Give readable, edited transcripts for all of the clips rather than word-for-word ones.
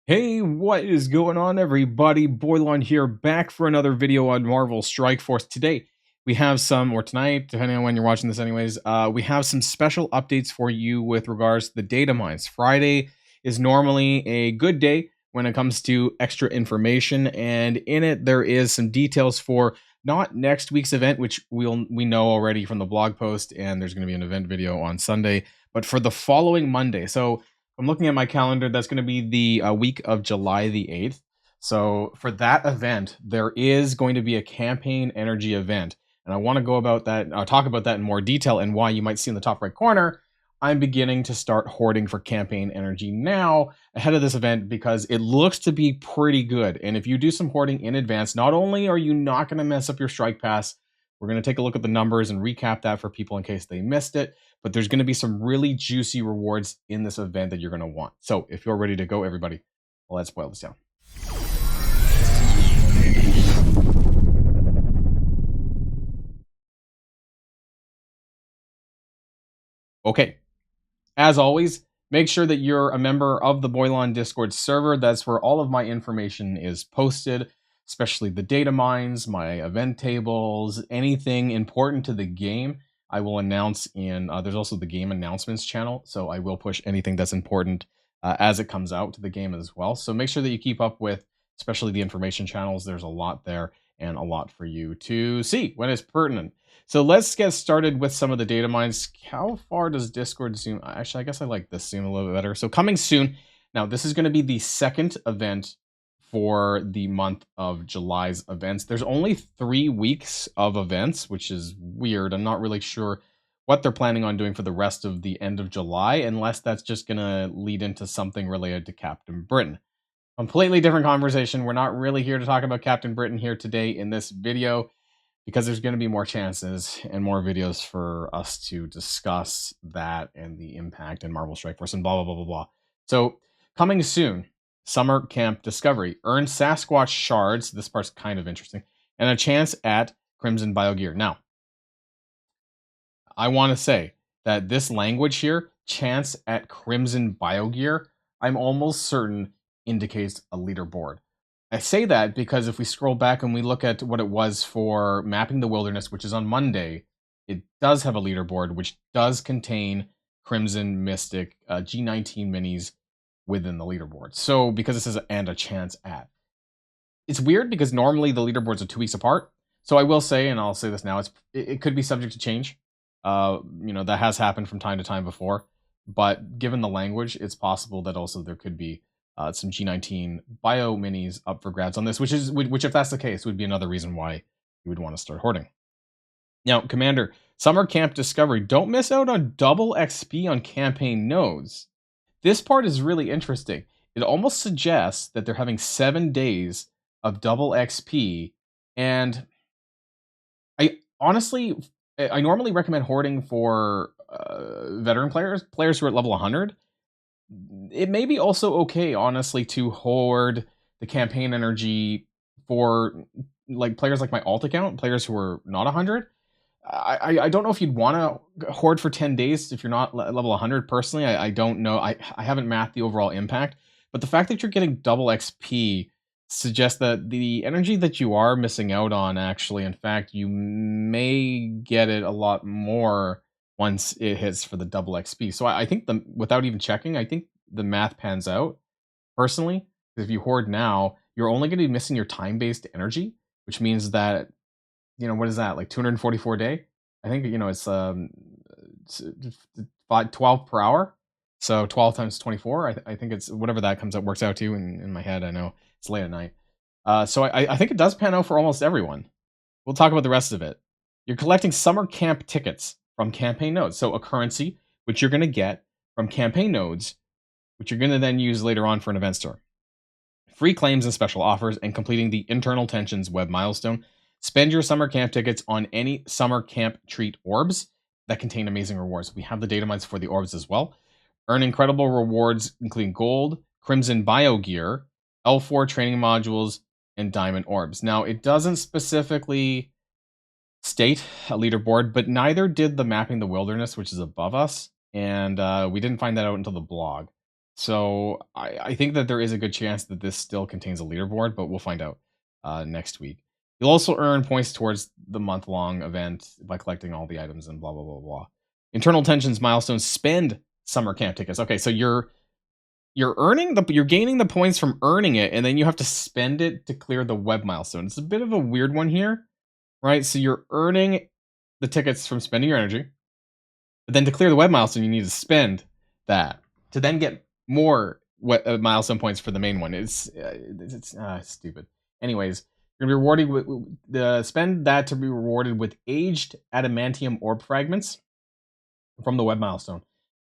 Hey, what is going on, everybody? Boilon here, back for another video on Marvel Strike Force. Today, we have some, or tonight, depending on when you're watching this anyways, we have some special updates for you with regards to the Datamines. Friday is normally a good day when it comes to extra information, and in it, there is some details for not next week's event, which we know already from the blog post, and there's going to be an event video on Sunday, but for the following Monday. So I'm looking at my calendar. That's going to be the week of July the 8th. So for that event, there is going to be a campaign energy event. And I want to go about that, talk about that in more detail and why you might see in the top right corner. I'm beginning to start hoarding for campaign energy now ahead of this event because it looks to be pretty good. And if you do some hoarding in advance, not only are you not going to mess up your strike pass, we're going to take a look at the numbers and recap that for people in case they missed it, but there's going to be some really juicy rewards in this event that you're going to want. So if you're ready to go, everybody, let's boil this down. Okay, as always, make sure that you're a member of the Boilon Discord server. That's where all of my information is posted, especially the data mines, my event tables, anything important to the game. I will announce in, there's also the game announcements channel, so I will push anything that's important as it comes out to the game as well. So make sure that you keep up with, especially the information channels. There's a lot there and a lot for you to see when it's pertinent. So let's get started with some of the data mines. How far does Discord zoom? Actually, I guess I like this zoom a little bit better. So coming soon. Now, this is going to be the second event for the month of July's events. There's only 3 weeks of events, which is weird. I'm not really sure what they're planning on doing for the rest of the end of July, unless that's just going to lead into something related to Captain Britain. Completely different conversation. We're not really here to talk about Captain Britain here today in this video, because there's going to be more chances and more videos for us to discuss that and the impact in Marvel Strike Force and blah, blah, blah, blah, blah. So coming soon, Summer Camp Discovery. Earn Sasquatch shards. This part's kind of interesting. And a chance at Crimson Biogear. Now, I want to say that this language here, chance at Crimson Biogear, I'm almost certain indicates a leaderboard. I say that because if we scroll back and we look at what it was for Mapping the Wilderness, which is on Monday, it does have a leaderboard, which does contain Crimson Mystic G19 minis within the leaderboard. So because it says and a chance at. It's weird because normally the leaderboards are 2 weeks apart. So I will say, and I'll say this now, it could be subject to change. That has happened from time to time before. But given the language, it's possible that also there could be some G19 bio minis up for grabs on this, which if that's the case, would be another reason why you would want to start hoarding. Now, Commander, Summer Camp Discovery. Don't miss out on double XP on campaign nodes. This part is really interesting. It almost suggests that they're having 7 days of double XP, and I normally recommend hoarding for veteran players who are at level 100. It may be also okay, honestly, to hoard the campaign energy for like players like my alt account, players who are not 100. I don't know if you'd want to hoard for 10 days if you're not level 100 personally. I don't know. I haven't mapped the overall impact, but the fact that you're getting double XP suggests that the energy that you are missing out on, actually, in fact, you may get it a lot more once it hits for the double XP. So I think without even checking, I think the math pans out personally. If you hoard now, you're only going to be missing your time-based energy, which means that, what is that, like 244 day? I think, it's 12 per hour. So 12 times 24, I think it's whatever that works out to in my head. I know it's late at night. So I think it does pan out for almost everyone. We'll talk about the rest of it. You're collecting summer camp tickets from campaign nodes. So a currency, which you're going to get from campaign nodes, which you're going to then use later on for an event store. Free claims and special offers, and completing the Internal Tensions web milestone. Spend your summer camp tickets on any summer camp treat orbs that contain amazing rewards. We have the data mines for the orbs as well. Earn incredible rewards, including gold, crimson bio gear, L4 training modules, and diamond orbs. Now, it doesn't specifically state a leaderboard, but neither did the Mapping the Wilderness, which is above us, and we didn't find that out until the blog. So I think that there is a good chance that this still contains a leaderboard, but we'll find out next week. You'll also earn points towards the month-long event by collecting all the items and blah blah blah blah. Internal tensions milestones spend summer camp tickets. Okay, so you're gaining the points from earning it, and then you have to spend it to clear the web milestone. It's a bit of a weird one here, right? So you're earning the tickets from spending your energy, but then to clear the web milestone, you need to spend that to then get more milestone points for the main one. It's stupid. Anyways, you're gonna be rewarded with the spend that to be rewarded with aged adamantium orb fragments from the web milestone.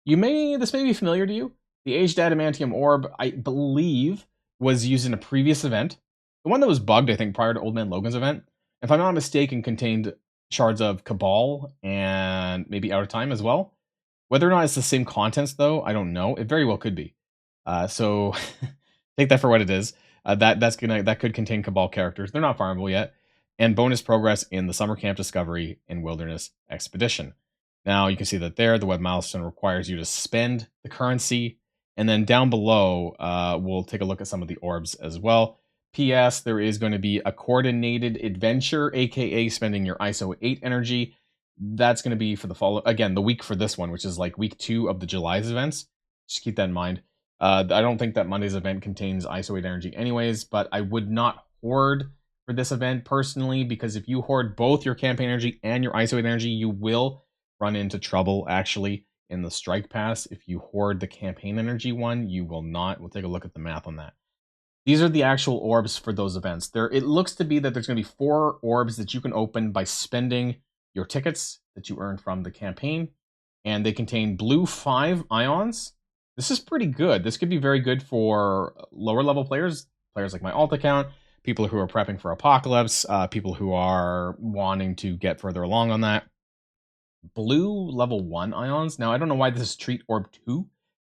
This may be familiar to you. The aged adamantium orb, I believe, was used in a previous event. The one that was bugged, I think, prior to Old Man Logan's event. If I'm not mistaken, contained shards of Cabal and maybe Out of Time as well. Whether or not it's the same contents, though, I don't know. It very well could be. So take that for what it is. That could contain Cabal characters. They're not farmable yet, and bonus progress in the Summer Camp Discovery and Wilderness Expedition. Now you can see that there, the web milestone requires you to spend the currency, and then down below, we'll take a look at some of the orbs as well. P.S. There is going to be a coordinated adventure, aka spending your ISO 8 energy. That's going to be for the week for this one, which is like week 2 of the July's events. Just keep that in mind. I don't think that Monday's event contains ISO 8 energy anyways, but I would not hoard for this event personally, because if you hoard both your campaign energy and your ISO 8 energy, you will run into trouble actually in the strike pass. If you hoard the campaign energy one, you will not. We'll take a look at the math on that. These are the actual orbs for those events. It looks to be that there's going to be 4 orbs that you can open by spending your tickets that you earned from the campaign, and they contain blue 5 ions. This is pretty good. This could be very good for lower level players like my alt account, people who are prepping for Apocalypse, people who are wanting to get further along on that. Blue level 1 ions. Now, I don't know why this is treat orb 2. I feel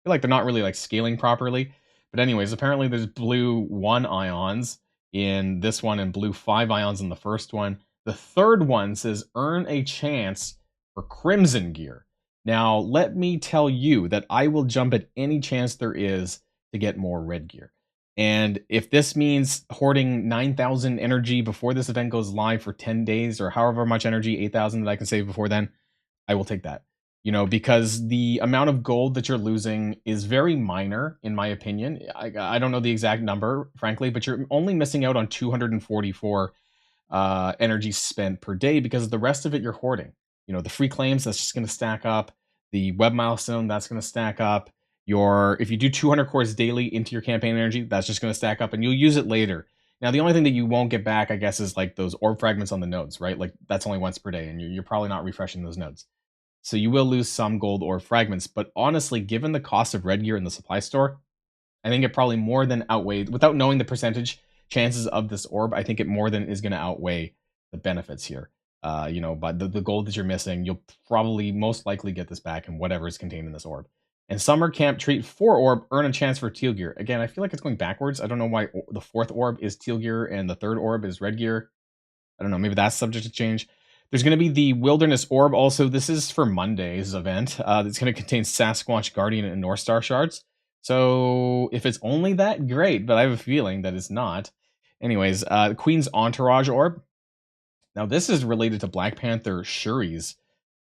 like they're not really like scaling properly. But anyways, apparently there's blue 1 ions in this one and blue 5 ions in the first one. The third one says earn a chance for crimson gear. Now, let me tell you that I will jump at any chance there is to get more red gear. And if this means hoarding 9,000 energy before this event goes live for 10 days, or however much energy, 8,000 that I can save before then, I will take that. Because the amount of gold that you're losing is very minor, in my opinion. I don't know the exact number, frankly, but you're only missing out on 244 energy spent per day, because the rest of it you're hoarding. The free claims, that's just going to stack up. The web milestone, that's going to stack up. If you do 200 cores daily into your campaign energy, that's just going to stack up, and you'll use it later. Now, the only thing that you won't get back, I guess, is like those orb fragments on the nodes, right? Like that's only once per day, and you're probably not refreshing those nodes. So you will lose some gold or fragments, but honestly, given the cost of red gear in the supply store, I think it probably more than outweighed, without knowing the percentage chances of this orb, I think it more than is going to outweigh the benefits here. But the gold that you're missing, you'll probably most likely get this back in whatever is contained in this orb. And Summer Camp Treat 4 orb, earn a chance for teal gear. Again, I feel like it's going backwards. I don't know why the 4th orb is teal gear and the 3rd orb is red gear. I don't know, maybe that's subject to change. There's going to be the Wilderness Orb also. This is for Monday's event. It's going to contain Sasquatch, Guardian, and North Star shards. So if it's only that, great, but I have a feeling that it's not. Anyways, Queen's Entourage Orb. Now, this is related to Black Panther Shuri's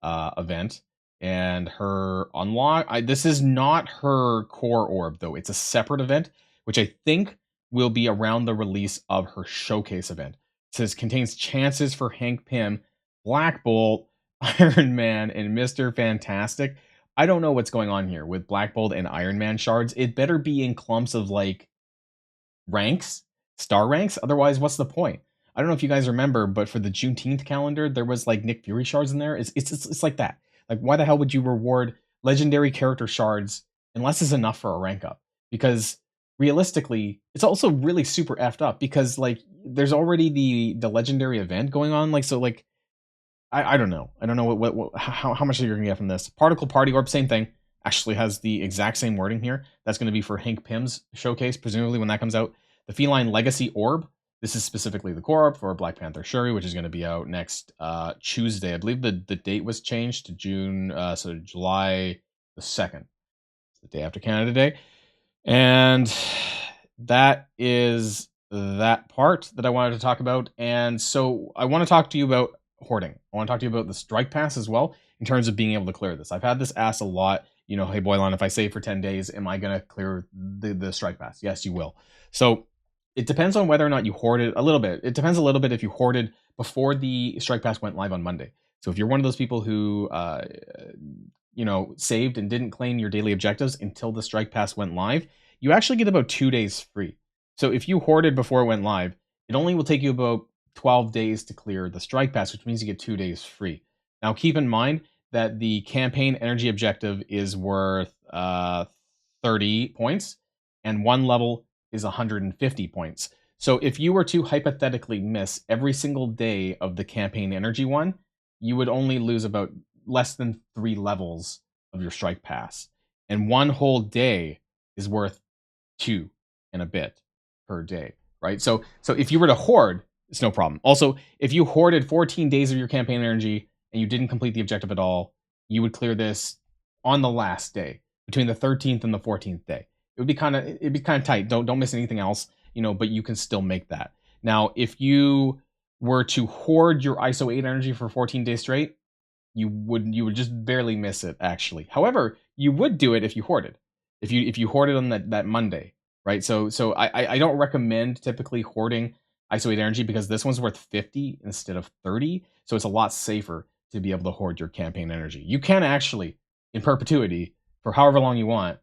event and her unlock. This is not her core orb, though. It's a separate event, which I think will be around the release of her showcase event. It says contains chances for Hank Pym, Black Bolt, Iron Man, and Mr. Fantastic. I don't know what's going on here with Black Bolt and Iron Man shards. It better be in clumps of like ranks, star ranks. Otherwise, what's the point? I don't know if you guys remember, but for the Juneteenth calendar, there was like Nick Fury shards in there. It's like that. Like, why the hell would you reward legendary character shards unless it's enough for a rank up? Because realistically, it's also really super effed up because like there's already the legendary event going on. Like, so like I don't know. I don't know how much you're gonna get from this. Particle Party Orb, same thing. Actually has the exact same wording here. That's going to be for Hank Pym's showcase, presumably when that comes out. The Feline Legacy Orb. This is specifically the core orb for Black Panther Shuri, which is going to be out next Tuesday. I believe the date was changed to July the 2nd. It's the day after Canada Day. And that is that part that I wanted to talk about. And so I want to talk to you about hoarding. I want to talk to you about the strike pass as well in terms of being able to clear this. I've had this asked a lot. You know, hey Boilon, if I save for 10 days, am I going to clear the strike pass? Yes, you will. So it depends on whether or not you hoarded a little bit. It depends a little bit if you hoarded before the strike pass went live on Monday. So if you're one of those people who you know, saved and didn't claim your daily objectives until the strike pass went live, you actually get about 2 days free. So if you hoarded before it went live, it only will take you about 12 days to clear the strike pass, which means you get 2 days free. Now keep in mind that the campaign energy objective is worth 30 points and one level is 150 points. So if you were to hypothetically miss every single day of the campaign energy one, you would only lose about less than 3 levels of your strike pass. And one whole day is worth 2 and a bit per day, right? So if you were to hoard, it's no problem. Also, if you hoarded 14 days of your campaign energy and you didn't complete the objective at all, you would clear this on the last day, between the 13th and the 14th day. It'd be kind of tight. Don't miss anything else, you know, but you can still make that. Now, if you were to hoard your ISO 8 energy for 14 days straight, you would just barely miss it actually. However, you would do it if you hoarded. If you hoarded on that Monday, right? So I don't recommend typically hoarding ISO 8 energy because this one's worth 50 instead of 30. So it's a lot safer to be able to hoard your campaign energy. You can actually, in perpetuity, for however long you want,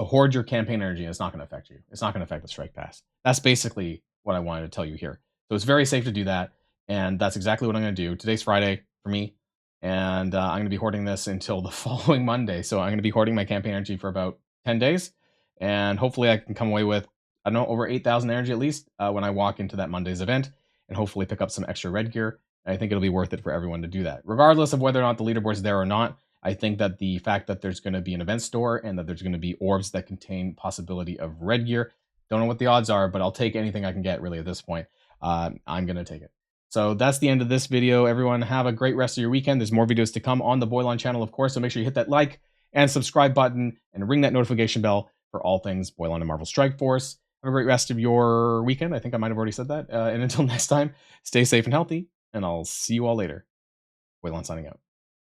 hoard your campaign energy and it's not going to affect you. It's not going to affect the strike pass. That's basically what I wanted to tell you here. So it's very safe to do that. And that's exactly what I'm going to do. Today's Friday for me. And I'm going to be hoarding this until the following Monday. So I'm going to be hoarding my campaign energy for about 10 days. And hopefully I can come away with, I don't know, over 8,000 energy at least when I walk into that Monday's event and hopefully pick up some extra red gear. And I think it'll be worth it for everyone to do that. Regardless of whether or not the leaderboard's there or not, I think that the fact that there's going to be an event store and that there's going to be orbs that contain possibility of red gear, don't know what the odds are, but I'll take anything I can get really at this point. I'm going to take it. So that's the end of this video. Everyone have a great rest of your weekend. There's more videos to come on the Boilon channel, of course, so make sure you hit that like and subscribe button and ring that notification bell for all things Boilon and Marvel Strike Force. Have a great rest of your weekend. I think I might have already said that. And until next time, stay safe and healthy, and I'll see you all later. Boilon signing out.